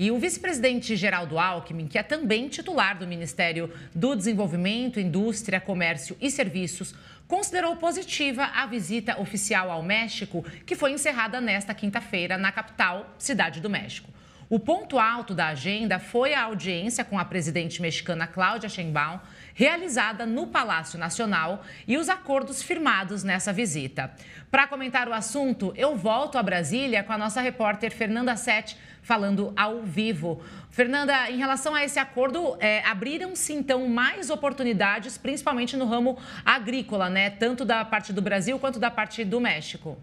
E o vice-presidente Geraldo Alckmin, que é também titular do Ministério do Desenvolvimento, Indústria, Comércio e Serviços, considerou positiva a visita oficial ao México, que foi encerrada nesta quinta-feira na capital, Cidade do México. O ponto alto da agenda foi a audiência com a presidente mexicana Cláudia Sheinbaum, realizada no Palácio Nacional, e os acordos firmados nessa visita. Para comentar o assunto, eu volto a Brasília com a nossa repórter Fernanda Sete, falando ao vivo. Fernanda, em relação a esse acordo, abriram-se então mais oportunidades, principalmente no ramo agrícola, né? Tanto da parte do Brasil quanto da parte do México.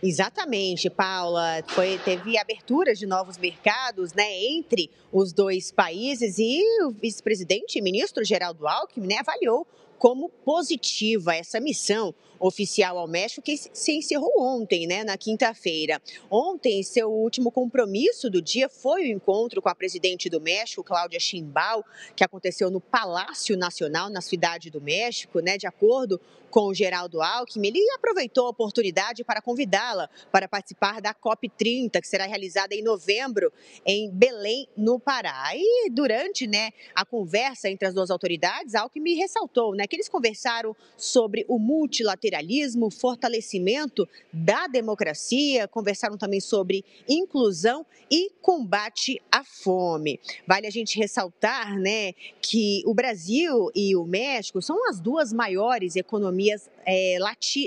Exatamente, Paula. Teve abertura de novos mercados, né, entre os dois países, e o vice-presidente, ministro Geraldo Alckmin, né, avaliou como positiva essa missão oficial ao México, que se encerrou ontem, né, na quinta-feira. Ontem, seu último compromisso do dia foi o encontro com a presidente do México, Cláudia Sheinbaum, que aconteceu no Palácio Nacional, na Cidade do México, né, de acordo com o Geraldo Alckmin. Ele aproveitou a oportunidade para convidá-la para participar da COP30, que será realizada em novembro em Belém, no Pará. E durante, né, a conversa entre as duas autoridades, Alckmin ressaltou, né, que eles conversaram sobre o multilateralismo, fortalecimento da democracia, conversaram também sobre inclusão e combate à fome. Vale a gente ressaltar, né, que o Brasil e o México são as duas maiores economias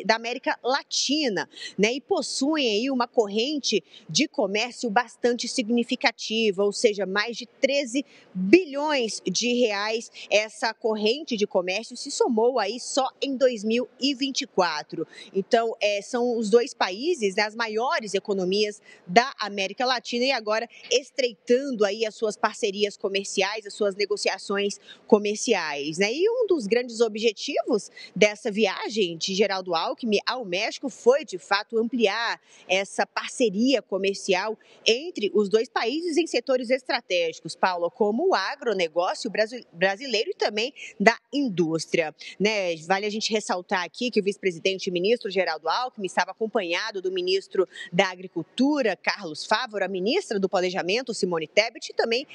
da América Latina, né, e possuem aí uma corrente de comércio bastante significativa, ou seja, mais de 13 bilhões de reais. Essa corrente de comércio se somou aí só em 2024. Então, são os dois países, né, as maiores economias da América Latina, e agora estreitando aí as suas parcerias comerciais, as suas negociações comerciais, né? E um dos grandes objetivos dessa viagem de Geraldo Alckmin ao México foi, de fato, ampliar essa parceria comercial entre os dois países em setores estratégicos, Paula, como o agronegócio brasileiro e também da indústria, né? Vale a gente ressaltar aqui que o vice-presidente e ministro Geraldo Alckmin estava acompanhado do ministro da Agricultura, Carlos Fávaro, a ministra do Planejamento, Simone Tebet, e também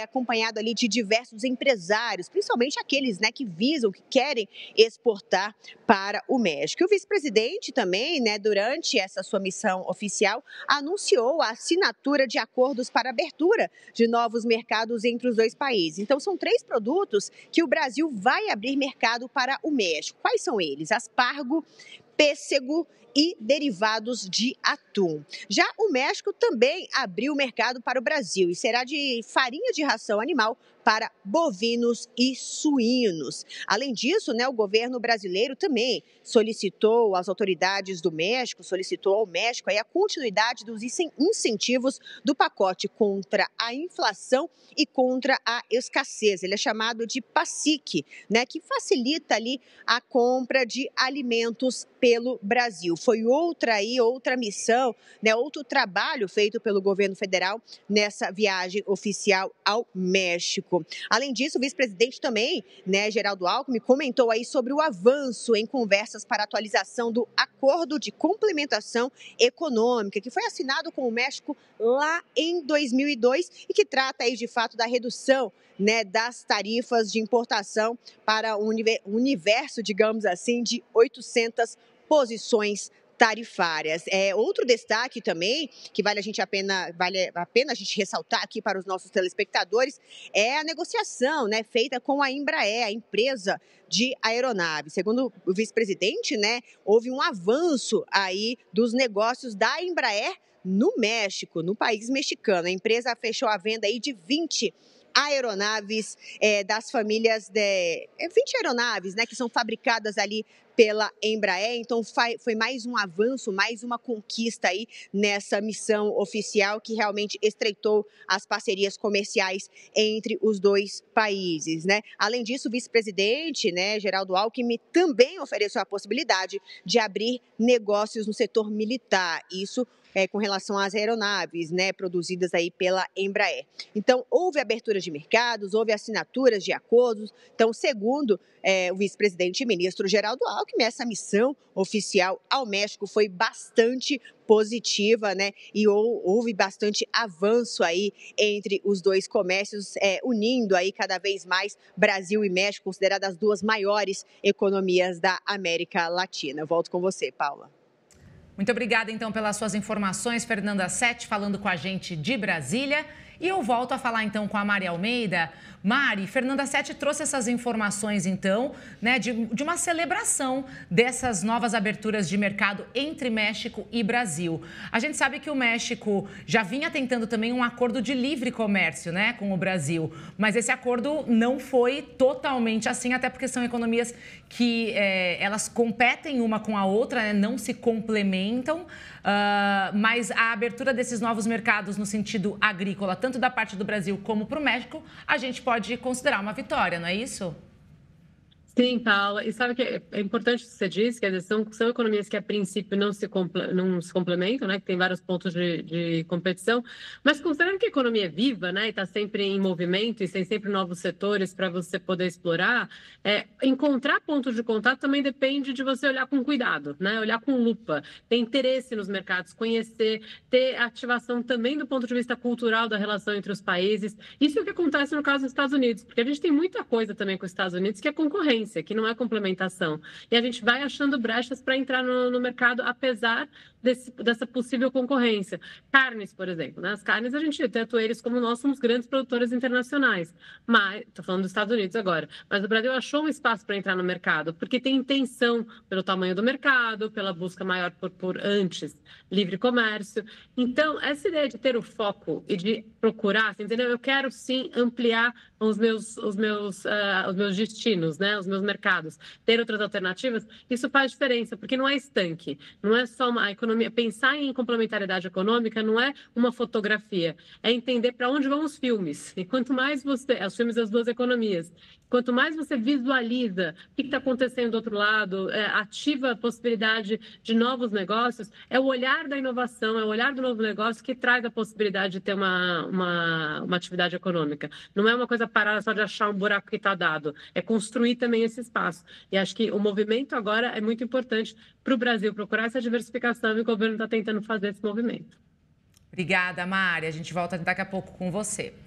acompanhado ali de diversos empresários, principalmente aqueles, né, que visam, que querem exportar para o México. E o vice-presidente também, né, durante essa sua missão oficial, anunciou a assinatura de acordos para abertura de novos mercados entre os dois países. Então, são 3 produtos que o Brasil vai abrir mercado para o México. Quais são eles? Aspargo, pêssego e derivados de atum. Já o México também abriu o mercado para o Brasil e será de farinha de ração animal para bovinos e suínos. Além disso, né, o governo brasileiro também solicitou às autoridades do México, solicitou ao México aí a continuidade dos incentivos do pacote contra a inflação e contra a escassez. Ele é chamado de PACIC, né, que facilita ali a compra de alimentos pelo Brasil. Foi outra missão, né, outro trabalho feito pelo governo federal nessa viagem oficial ao México. Além disso, o vice-presidente também, né, Geraldo Alckmin, comentou aí sobre o avanço em conversas para atualização do Acordo de Complementação Econômica, que foi assinado com o México lá em 2002 e que trata aí de fato da redução, né, das tarifas de importação para um universo, digamos assim, de 800 posições tarifárias. Outro destaque também, que vale a pena a gente ressaltar aqui para os nossos telespectadores, é a negociação, né, feita com a Embraer, a empresa de aeronaves. Segundo o vice-presidente, né, houve um avanço aí dos negócios da Embraer no México, no país mexicano. A empresa fechou a venda aí de 20 aeronaves das famílias 20 aeronaves, né, que são fabricadas ali pela Embraer. Então foi mais um avanço, mais uma conquista aí nessa missão oficial que realmente estreitou as parcerias comerciais entre os dois países, né? Além disso, o vice-presidente, né, Geraldo Alckmin, também ofereceu a possibilidade de abrir negócios no setor militar. Isso com relação às aeronaves, né, produzidas aí pela Embraer. Então, houve abertura de mercados, houve assinaturas de acordos. Então, segundo o vice-presidente e ministro Geraldo Alckmin, Alckmin. Essa missão oficial ao México foi bastante positiva, né? E houve bastante avanço aí entre os dois comércios, unindo aí cada vez mais Brasil e México, consideradas as duas maiores economias da América Latina. Volto com você, Paula. Muito obrigada, então, pelas suas informações, Fernanda Sete, falando com a gente de Brasília. E eu volto a falar, então, com a Mari Almeida. Mari, Fernanda Sete trouxe essas informações, então, né, de uma celebração dessas novas aberturas de mercado entre México e Brasil. A gente sabe que o México já vinha tentando também um acordo de livre comércio, né, com o Brasil, mas esse acordo não foi totalmente assim, até porque são economias que elas competem uma com a outra, né, não se complementam, mas a abertura desses novos mercados no sentido agrícola, tanto da parte do Brasil como para o México, a gente pode considerar uma vitória, não é isso? Sim, Paula. E sabe que é importante o que você disse, quer dizer, são economias que a princípio não se complementam, né? Que tem vários pontos de competição, mas considerando que a economia é viva, né? E está sempre em movimento e tem sempre novos setores para você poder explorar, encontrar pontos de contato também depende de você olhar com cuidado, né? Olhar com lupa, ter interesse nos mercados, conhecer, ter ativação também do ponto de vista cultural da relação entre os países. Isso é o que acontece no caso dos Estados Unidos, porque a gente tem muita coisa também com os Estados Unidos que é concorrência, que não é complementação. E a gente vai achando brechas para entrar no mercado, apesar dessa possível concorrência. Carnes, por exemplo, né? As carnes, a gente tanto eles como nós somos grandes produtores internacionais. Mas, estou falando dos Estados Unidos agora, mas o Brasil achou um espaço para entrar no mercado, porque tem intenção pelo tamanho do mercado, pela busca maior por antes livre comércio. Então, essa ideia de ter o foco e de procurar, assim, entendeu? Eu quero sim ampliar os meus destinos, né? Os meus mercados, ter outras alternativas, isso faz diferença, porque não é estanque, não é só a economia. Pensar em complementariedade econômica não é uma fotografia, é entender para onde vão os filmes. E quanto mais os filmes das duas economias, quanto mais você visualiza o que está acontecendo do outro lado, ativa a possibilidade de novos negócios, é o olhar da inovação, é o olhar do novo negócio que traz a possibilidade de ter uma atividade econômica. Não é uma coisa parada só de achar um buraco que está dado, é construir também esse espaço. E acho que o movimento agora é muito importante para o Brasil procurar essa diversificação e o governo está tentando fazer esse movimento. Obrigada, Mari. A gente volta daqui a pouco com você.